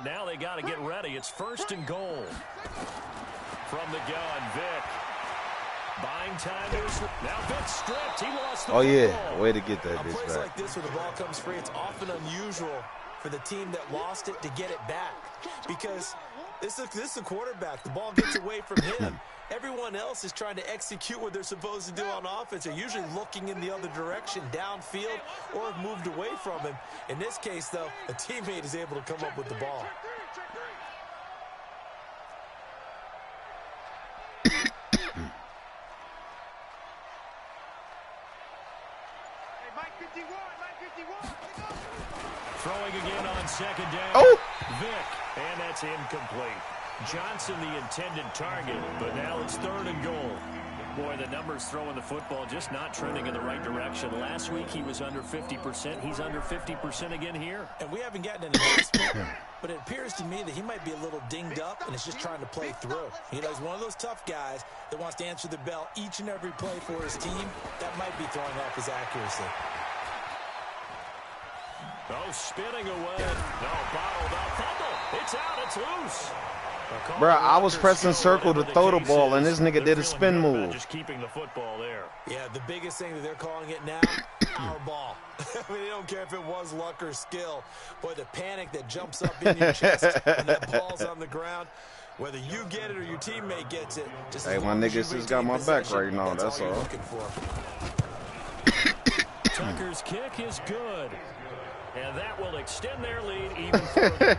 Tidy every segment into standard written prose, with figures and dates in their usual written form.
now they got to get ready. It's 1st and goal. From the gun, Vic. Buying time. Now Vic stripped. He lost the football. Yeah. Way to get that bitch Plays back. like this where the ball comes free, it's often unusual for the team that lost it to get it back. Because this is a quarterback. The ball gets away from him. Everyone else is trying to execute what they're supposed to do on offense. They're usually looking in the other direction, downfield, or have moved away from him. In this case, though, a teammate is able to come up with the ball. Throwing again on 2nd down. Oh! Vic, and that's incomplete. Johnson the intended target, but now it's 3rd and goal. Boy, the numbers throwing the football just not trending in the right direction. Last week he was under 50%. He's under 50% again here. And we haven't gotten an announcement, but it appears to me that he might be a little dinged up and is just trying to play through. You know, he's one of those tough guys that wants to answer the bell each and every play for his team. That might be throwing off his accuracy. Oh, spinning away. No, bottled up. Fumble. It's out. It's loose. Bro, I was pressing circle to throw the ball, and this nigga did a spin move. Just keeping the football there. Yeah, the biggest thing that they're calling it now, our ball. I mean, they don't care if it was luck or skill. Boy, the panic that jumps up in your chest when that ball's on the ground, whether you get it or your teammate gets it. Just hey, my niggas just got my back right now. That's all. Tucker's kick is good. And that will extend their lead even further.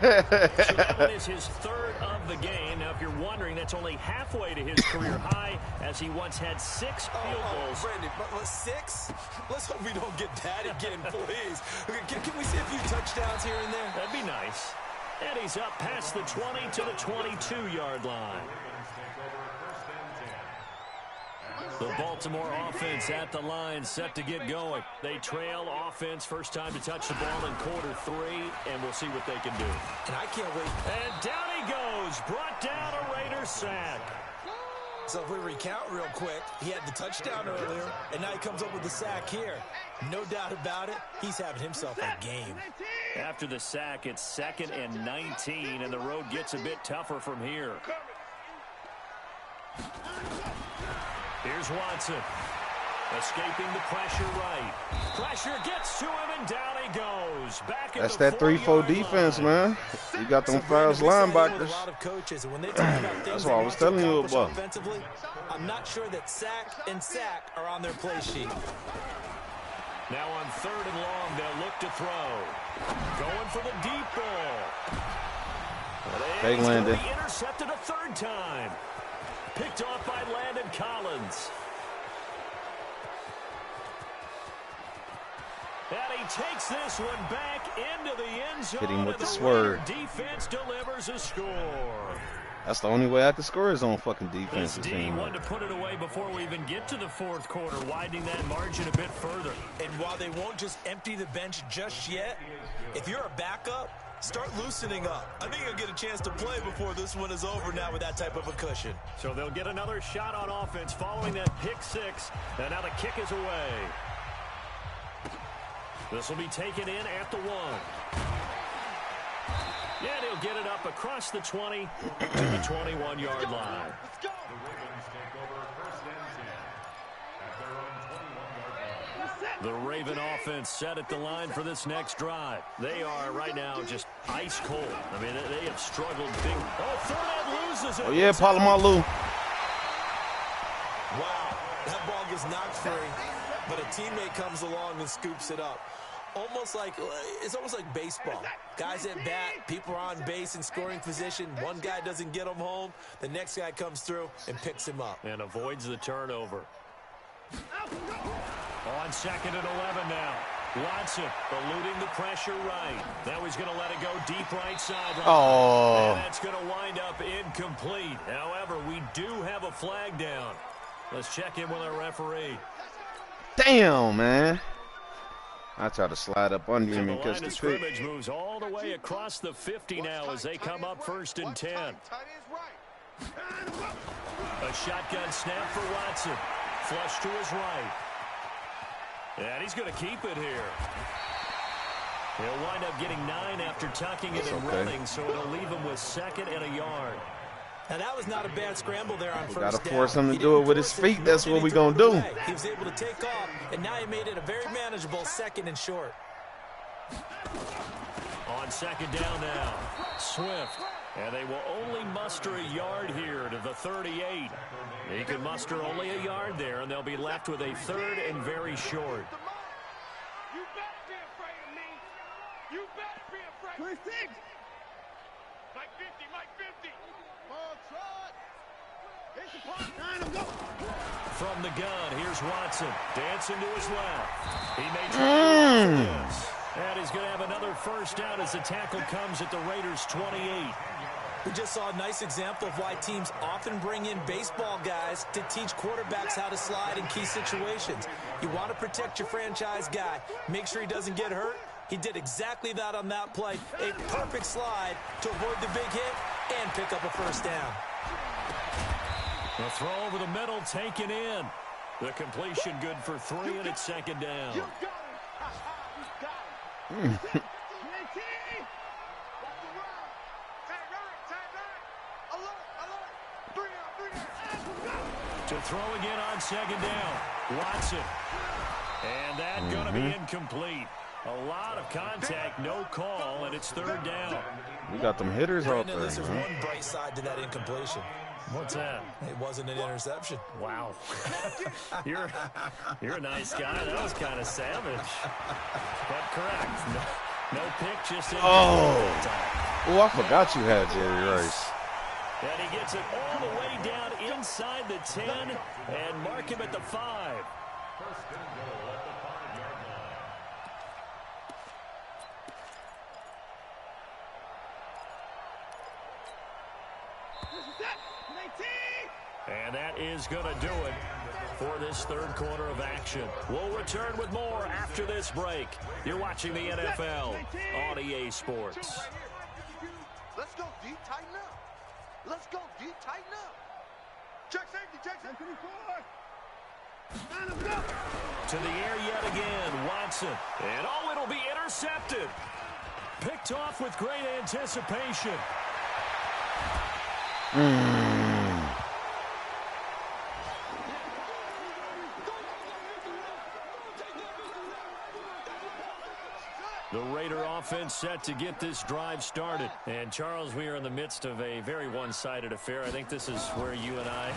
So that one is his 3rd of the game. Now, if you're wondering, that's only halfway to his career high, as he once had 6 field goals. Brandon, but 6? Let's hope we don't get that again, please. Can we see a few touchdowns here and there? That'd be nice. And he's up past the 20 to the 22-yard line. The Baltimore offense at the line, set to get going. They trail offense, first time to touch the ball in quarter 3, and we'll see what they can do. And I can't wait. And down he goes, brought down a Raider sack. So if we recount real quick, he had the touchdown earlier, and now he comes up with the sack here. No doubt about it, he's having himself a game. After the sack, it's 2nd and 19, and the road gets a bit tougher from here. Here's Watson, escaping the pressure right. Pressure gets to him, and down he goes. Back at That's that 3-4 defense, man. You got them fast linebackers. That's what I was telling you about. I'm not sure that sack and sack are on their play sheet. Now on 3rd and long, they'll look to throw. Going for the deep ball. They landed. Intercepted a 3rd time. Picked off by Landon Collins. And he takes this one back into the end zone. Hit him with the swerve. Defense delivers a score. That's the only way I can score is on fucking defense. This D wanted to put it away before we even get to the 4th quarter, widening that margin a bit further. And while they won't just empty the bench just yet, if you're a backup, start loosening up. I think you'll get a chance to play before this one is over now with that type of a cushion. So they'll get another shot on offense following that pick 6. And now the kick is away. This will be taken in at the 1. Yeah, and he'll get it up across the 20 to the 21-yard line. The Raven offense set at the line for this next drive. They are right now just ice cold. I mean, they have struggled big. Oh, Fournette loses it. Oh, yeah, Palomalu. Wow, that ball gets knocked free, but a teammate comes along and scoops it up. It's almost like baseball. Guys at bat, people are on base in scoring position. One guy doesn't get him home. The next guy comes through and picks him up. And avoids the turnover. On 2nd and 11 now. Watson eluding the pressure right. Now he's going to let it go deep right sideline. Oh. And that's going to wind up incomplete. However, we do have a flag down. Let's check in with our referee. Damn, man. I try to slide up under him and catch the scrimmage moves all the way across the 50 now as they come up 1st and 10. A shotgun snap for Watson. Flush to his right. And he's going to keep it here. He'll wind up getting 9 after tucking it and running, so it'll leave him with 2nd and a yard. And that was not a bad scramble there on first down. Got to force him to do it with his feet. That's what we're going to do. He was able to take off, and now he made it a very manageable 2nd and short. On 2nd down now, Swift. And they will only muster a yard here to the 38. He can muster only a yard there, and they'll be left with a 3rd and very short. You better be afraid of me. You better be afraid. 26. Mike 50, Mike 50. Ball trot. It's a part. 9 of go. From the gun, here's Watson. Dancing to his left. He may try to this. And he's going to have another first down as the tackle comes at the Raiders' 28. We just saw a nice example of why teams often bring in baseball guys to teach quarterbacks how to slide in key situations. You want to protect your franchise guy. Make sure he doesn't get hurt. He did exactly that on that play. A perfect slide to avoid the big hit and pick up a first down. The throw over the middle taken in. The completion good for 3, and it's 2nd down. You got him. You got him. To throw again on 2nd down. Watson. And that going to be incomplete. A lot of contact, no call, and it's 3rd down. We got them hitters out there. There's one bright side to that incompletion. What's that? It wasn't an interception. Wow. You're a nice guy. That was kind of savage. But correct. No pick, just in. Oh, I forgot you had Jerry Rice. And he gets it all the way down inside the 10 and mark him at the 5. And that is going to do it for this 3rd quarter of action. We'll return with more after this break. You're watching the NFL on EA Sports. Let's go deep, tighten up. Let's go deep, tighten up. Check safety, check safety. To the air yet again, Watson. And oh, it'll be intercepted. Picked off with great anticipation. The Raider offense set to get this drive started. And, Charles, we are in the midst of a very one-sided affair. I think this is where you and I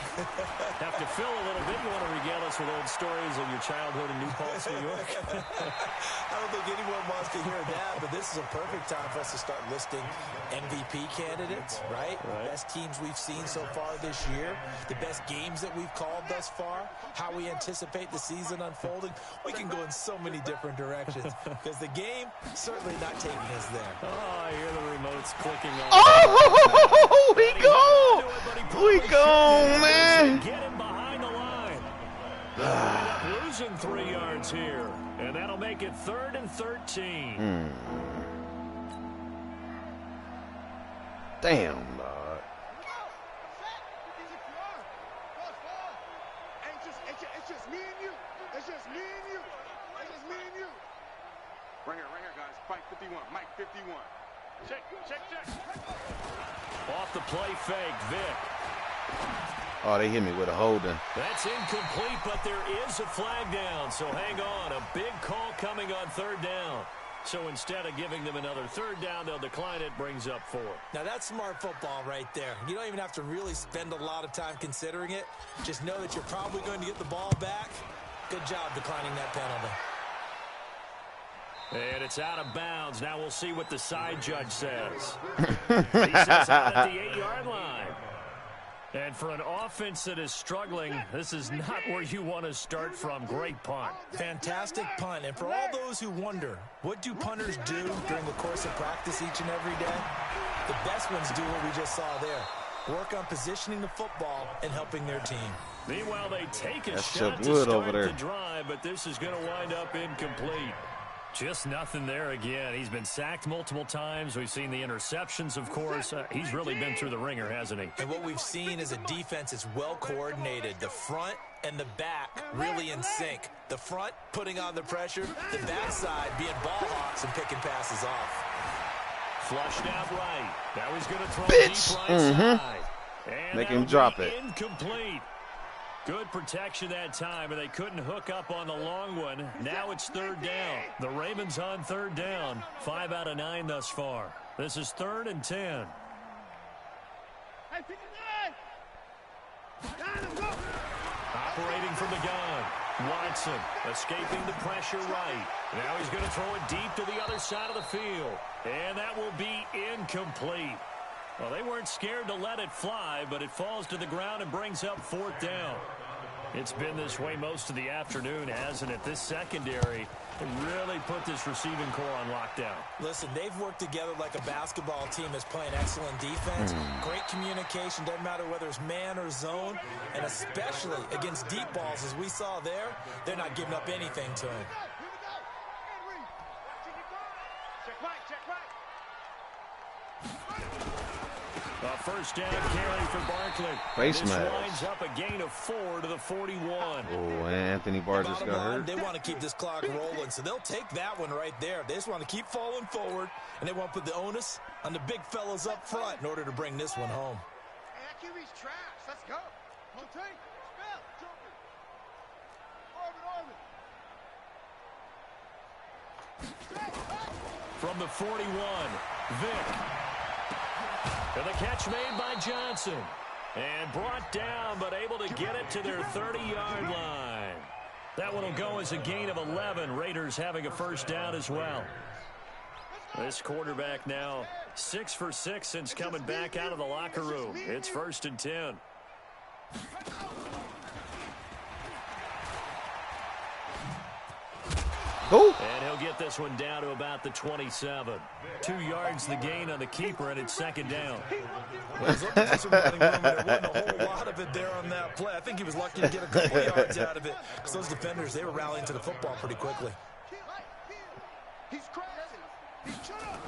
have to fill a little bit. You want to regale us with old stories of your childhood in New Paltz, New York? I don't think anyone wants to hear that, but this is a perfect time for us to start listing MVP candidates, right? The best teams we've seen so far this year, the best games that we've called thus far, how we anticipate the season unfolding. We can go in so many different directions because the game certainly not taking us there. Oh, I hear the remotes clicking on. Oh, we go, man. Get him behind the line. They'll end up losing 3 yards here, and that'll make it 3rd and 13. Damn, dog. It's just me and you. It's just me and you. It's just me and you. Right here, guys. Mike 51. Mike 51. Check. Off the play fake, Vic. Oh, they hit me with a holding. That's incomplete, but there is a flag down, so hang on. A big call coming on 3rd down. So instead of giving them another 3rd down, they'll decline it, brings up 4. Now, that's smart football right there. You don't even have to really spend a lot of time considering it. Just know that you're probably going to get the ball back. Good job declining that penalty. And it's out of bounds. Now we'll see what the side judge says. He says out at the 8-yard line. And for an offense that is struggling, this is not where you want to start from. Great punt. Fantastic punt. And for all those who wonder, what do punters do during the course of practice each and every day? The best ones do what we just saw there. Work on positioning the football and helping their team. Meanwhile, they take a That's shot to Wood start over there. the drive, but this is going to wind up incomplete. Just nothing there again. He's been sacked multiple times. We've seen the interceptions, of course. He's really been through the ringer, hasn't he? And what we've seen is a defense that's well coordinated. The front and the back really in sync. The front putting on the pressure, the backside being ball hawks and picking passes off. Flushed out right. Now he's going to throw Bitch. deep right side. And Make him drop it. Incomplete. Good protection that time, and they couldn't hook up on the long one. Now it's third down. The Ravens on third down. 5 out of 9 thus far. This is 3rd and 10. Operating from the gun. Watson escaping the pressure right. Now he's going to throw it deep to the other side of the field. And that will be incomplete. Well, they weren't scared to let it fly, but it falls to the ground and brings up 4th down. It's been this way most of the afternoon, hasn't it? This secondary really put this receiving core on lockdown. Listen, they've worked together like a basketball team that's playing excellent defense. Great communication, doesn't matter whether it's man or zone, and especially against deep balls, as we saw there, they're not giving up anything to them. A first down carry for Barkley. Face this mask. winds up a gain of 4 to the 41. Oh, Anthony Barr just got hurt. They want to keep this clock rolling, so they'll take that one right there. They just want to keep falling forward, and they want to put the onus on the big fellas up front in order to bring this one home. Hey, that QB's trash. Let's go. One take. Spell. Orbit. From the 41, Vick. And the catch made by Johnson. And brought down, but able to get it to their 30-yard line. That one will go as a gain of 11. Raiders having a first down as well. This quarterback now 6 for 6 since coming back out of the locker room. It's 1st and 10. Who? And he'll get this one down to about the 27. 2 yards the gain on the keeper, and it's 2nd down. Well, he's looking for some running room, and there wasn't a whole lot of it there on that play. I think he was lucky to get a couple of yards out of it, because those defenders, they were rallying to the football pretty quickly. He's crazy. He's shut up.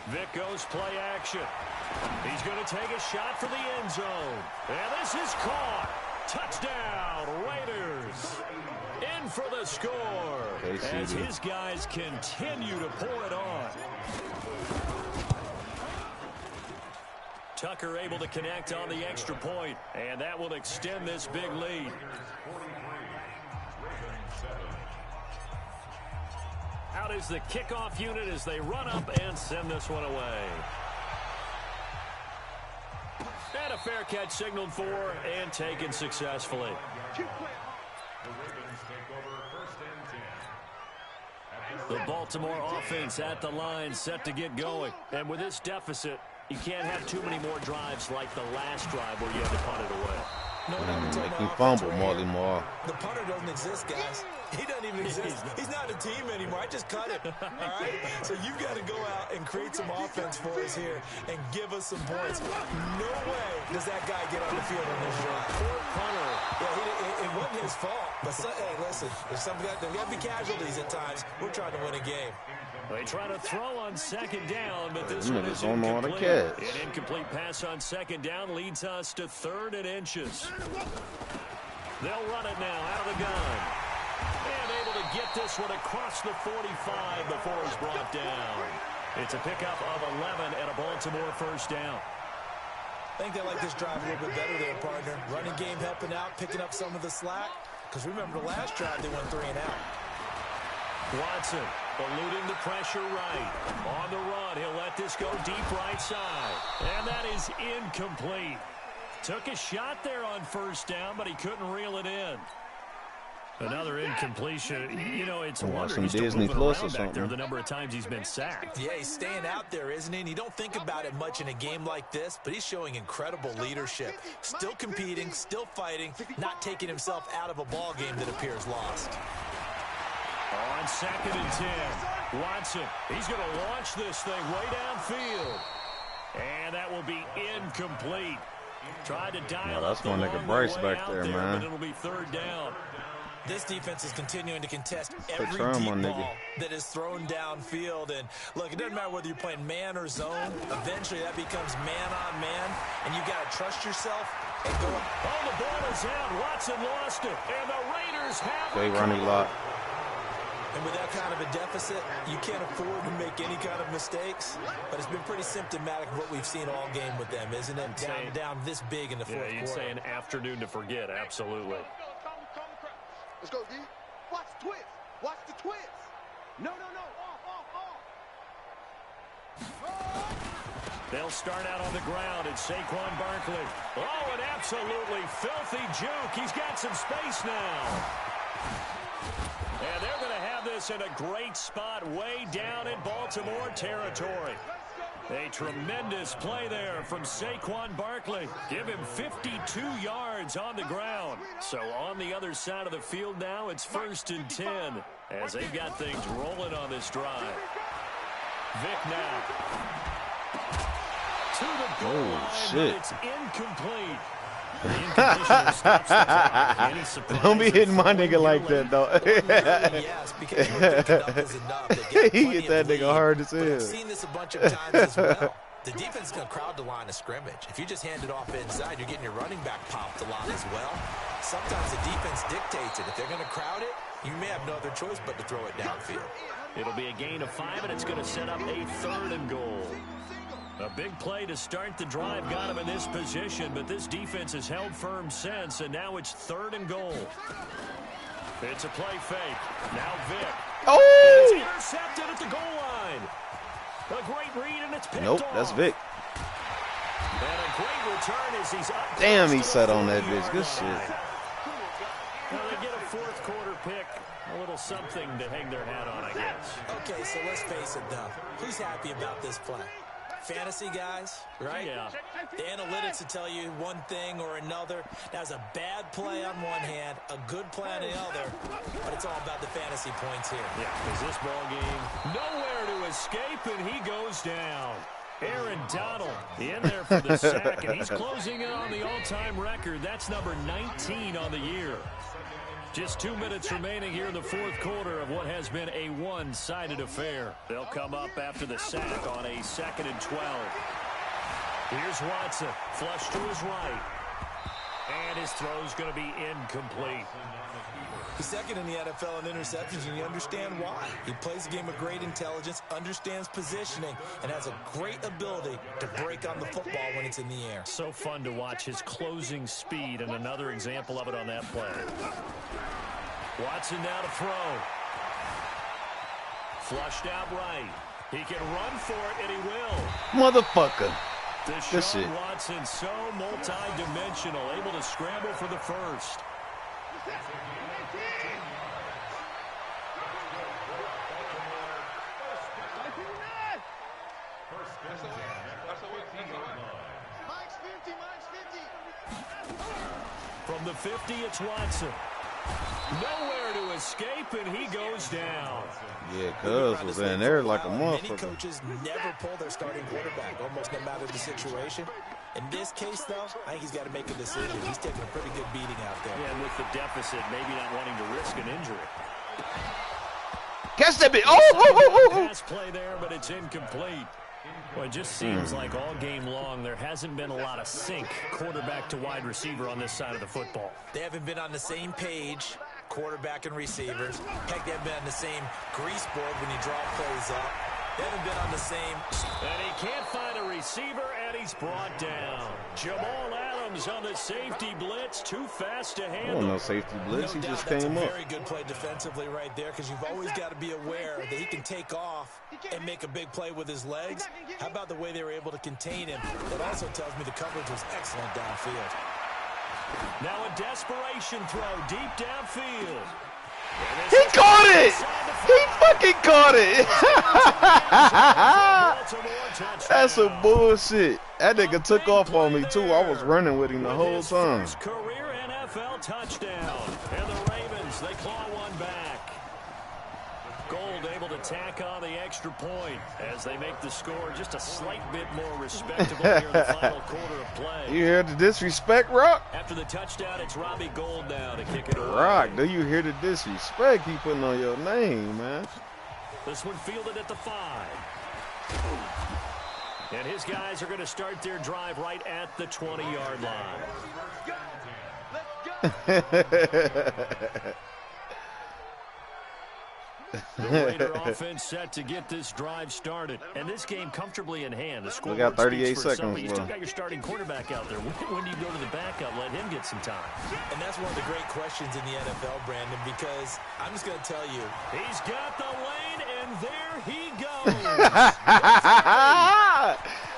Vick goes play action. He's going to take a shot for the end zone. And this is caught. Touchdown, Raiders. In for the score as his guys continue to pour it on. Tucker able to connect on the extra point, and that will extend this big lead. Out is the kickoff unit as they run up and send this one away. And a fair catch signaled for and taken successfully. The Baltimore offense at the line, set to get going. And with this deficit, you can't have too many more drives like the last drive where you had to punt it away. Make him fumble, Marley Moore. The punter doesn't exist, guys. He doesn't even exist. He's not a team anymore. I just cut him. All right? So you've got to go out and create some offense for us here and give us some points. No way does that guy get on the field on this drive. Poor punter. Yeah, it wasn't his fault. But, hey, listen, there's got to be casualties at times. We're trying to win a game. They try to throw on 2nd down, but this one is don't know how to incomplete. catch. An incomplete pass on 2nd down leads us to 3rd and inches. They'll run it now out of the gun. And able to get this one across the 45 before he's brought down. It's a pickup of 11 and a Baltimore first down. I think they like this drive a little bit better there, partner. Running game helping out, picking up some of the slack. Because remember, the last drive they went 3 and out. Watson eluding the pressure right. On the run, he'll let this go deep right side. And that is incomplete. Took a shot there on first down, but he couldn't reel it in. Another incompletion. You know, it's a wonder he's still Disney moving Plus around or back there something. the number of times he's been sacked. Yeah, he's staying out there, isn't he? And you don't think about it much in a game like this, but he's showing incredible leadership. Still competing, still fighting, not taking himself out of a ball game that appears lost. On 2nd and 10, Watson, he's going to launch this thing way downfield. And that will be incomplete. Tried to dial that's up gonna the make a long brace way back out there, man. But it'll be 3rd down. This defense is continuing to contest every try 'em deep on, nigga. ball that is thrown downfield. And, look, it doesn't matter whether you're playing man or zone. Eventually, that becomes man on man, and you've got to trust yourself Oh, the ball is out. Watson lost it. And the Raiders have Okay, Ronnie Lott. And with that kind of a deficit, you can't afford to make any kind of mistakes. But it's been pretty symptomatic of what we've seen all game with them, isn't it? Down this big in the fourth quarter. You'd say an afternoon to forget. Absolutely. Let's go, D. Watch the twist. Watch the twist. No. Off. They'll start out on the ground at Saquon Barkley. Oh, an absolutely filthy juke. He's got some space now. And they're going to have this in a great spot way down in Baltimore territory. A tremendous play there from Saquon Barkley. Give him 52 yards on the ground. So on the other side of the field now, it's 1st and 10 as they've got things rolling on this drive. Vic now. To the goal line, shit. It's incomplete. Don't be hitting my nigga like that, though. Yes, because he hit that nigga hard as hell. I've seen this a bunch of times as well. The defense is going to crowd the line of scrimmage. If you just hand it off inside, you're getting your running back popped a lot as well. Sometimes the defense dictates it. If they're going to crowd it, you may have no other choice but to throw it downfield. It'll be a gain of 5, and it's going to set up a 3rd and goal. A big play to start the drive got him in this position, but this defense has held firm since, and now it's 3rd and goal. It's a play fake. Now Vic. Oh! It's intercepted at the goal line. A great read, and it's picked Nope, off. that's Vic. And a great return as he's up. Damn, he sat on that bitch. Good shit. Now they get a 4th quarter pick. A little something to hang their hat on, I guess. Okay, so let's face it, though. Who's happy about this play? Fantasy guys, right? Yeah. The analytics will tell you one thing or another. That's a bad play on one hand, a good play on the other, but it's all about the fantasy points here. Yeah, because this ball game, nowhere to escape, and he goes down. Aaron Donald in there for the sack, and he's closing in on the all-time record. That's number 19 on the year. Just 2 minutes remaining here in the 4th quarter of what has been a one-sided affair. They'll come up after the sack on a 2nd and 12. Here's Watson, flush to his right. And his throw's going to be incomplete. He's second in the NFL in interceptions, and you understand why. He plays a game of great intelligence, understands positioning, and has a great ability to break on the football when it's in the air. So fun to watch his closing speed, and another example of it on that play. Watson now to throw. Flushed out right. He can run for it, and he will. Motherfucker. Deshaun Watson, so multi-dimensional, able to scramble for the first. From the 50, it's Watson. Nowhere to escape, and he goes down. Yeah, Cuz was in there like a Many motherfucker. coaches never pull their starting quarterback, almost no matter the situation. In this case, though, I think he's got to make a decision. He's taking a pretty good beating out there. Yeah, and with the deficit, maybe not wanting to risk an injury. Catch that bitch. Oh! Pass play there, but it's incomplete. Well, it just seems like all game long there hasn't been a lot of sync quarterback to wide receiver on this side of the football. They haven't been on the same page, quarterback and receivers. Heck, they haven't been on the same grease board when you draw plays up. They haven't been on the same. And he can't find a receiver, and he's brought down. Jamal Adams on the safety blitz, too fast to handle. Oh, no safety blitz. No He just doubt, came that's up. a very good play defensively right there, because you've always got to be aware that he can take off and make a big play with his legs. How about the way they were able to contain him? That also tells me the coverage was excellent downfield. Now a desperation throw deep downfield. He caught it! He fucking caught it! That's some bullshit. That nigga took off on me, too. I was running with him the whole time. First career NFL touchdown. And the Ravens, they claw one back. Gold able to tack on the extra point as they make the score just a slight bit more respectable here in the final quarter of play. You hear the disrespect, Rock? After the touchdown, it's Robbie Gould now to kick it away. Rock, do you hear the disrespect he putting on your name, man? This one fielded at the 5. And his guys are going to start their drive right at the 20-yard line. The Raider offense set to get this drive started. And this game comfortably in hand. The score we got 38 seconds. You still got your starting quarterback out there. When do you go to the backup? Let him get some time. And that's one of the great questions in the NFL, Brandon, because I'm just going to tell you. He's got the lane, and there he goes.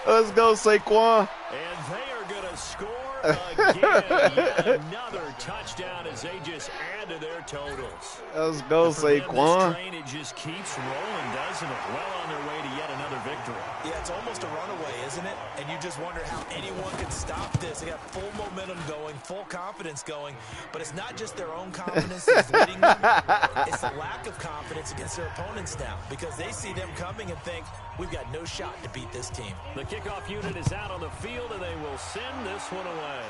Let's go, Saquon. And they are going to score again. Yet another touchdown as they just add to their totals. Let's go, This Saquon. train, it just keeps rolling, doesn't it? Well on their way to yet another victory. Yeah, it's almost a runaway, isn't it? And you just wonder how anyone can stop this. They got full momentum going, full confidence going. But it's not just their own confidence that's leading them. It's the lack of confidence against their opponents now because they see them coming and think, we've got no shot to beat this team. The kickoff unit is out on the field, and they will send this one away.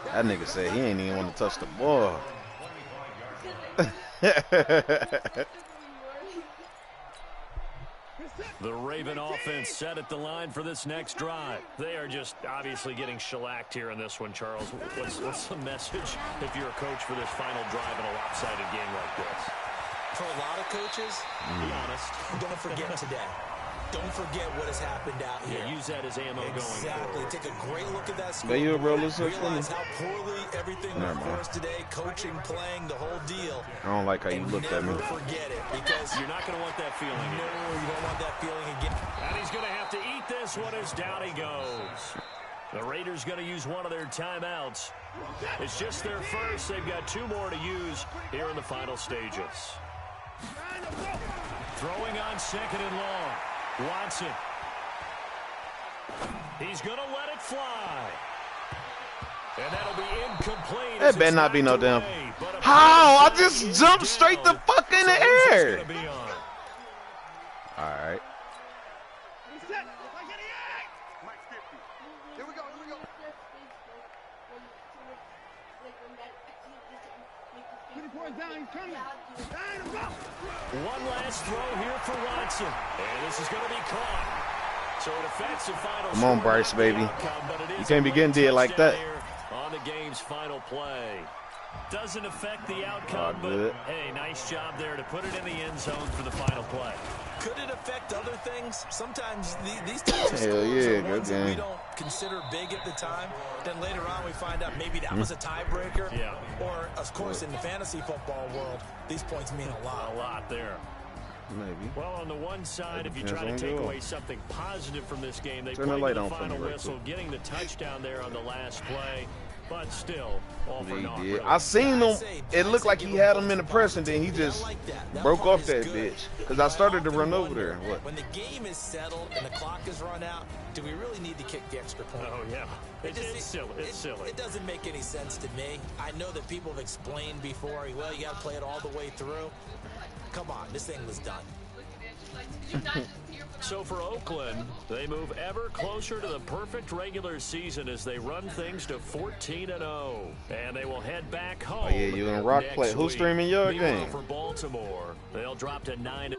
That nigga said he ain't even want to touch the ball. The Raven offense set at the line for this next drive. They are just obviously getting shellacked here in this one, Charles. What's the message if you're a coach for this final drive in a lopsided game like this? For a lot of coaches, be honest, don't forget today. Don't forget what has happened out here. Yeah, use that as ammo going Exactly. forward. Take a great look at that score. Are you a real listener? Realize how poorly everything went for us today. Coaching, playing, the whole deal. I don't like how you looked at me. Never forget it because you're not going to want that feeling. No, you don't want that feeling again. And he's going to have to eat this one as down he goes. The Raiders going to use one of their timeouts. It's just their first. They've got 2 more to use here in the final stages. Throwing on 2nd and long. Watson. He's going to let it fly. And that'll be incomplete. That better not be no damn. How? I just jumped straight the fuck in the air. All right. Here we go, here we go. 24 down, he's coming. One last throw here for Watson. And this is going to be caught. So it affects the final. Come on, Bryce, baby. You can't be getting dead like that. On the game's final play. Doesn't affect the outcome, but hey, nice job there to put it in the end zone for the final play. Could it affect other things? Sometimes these types of Hell scores yeah, are ones good that we game. don't consider big at the time. Then later on we find out maybe that was a tiebreaker. Yeah. Or, of course, in the fantasy football world, these points mean a lot. A lot there. Maybe. Well, on the one side, if you try to take away something positive from this game, they Turn the played light the on for me final right whistle, quick. getting the touchdown there on the last play. But still, all for naught. Really. I seen him. It looked like he had him in the press, and then he just broke off that bitch. Because I started to run over there. What? When the game is settled and the clock is run out, do we really need to kick the extra point? Oh, yeah. It's silly. It's silly. It doesn't make any sense to me. I know that people have explained before, well, you got to play it all the way through. Come on, this thing was done. So for Oakland, they move ever closer to the perfect regular season as they run things to 14-0. And they will head back home. Oh, yeah, you in rock play. Who's streaming your game? For Baltimore, they'll drop to 9.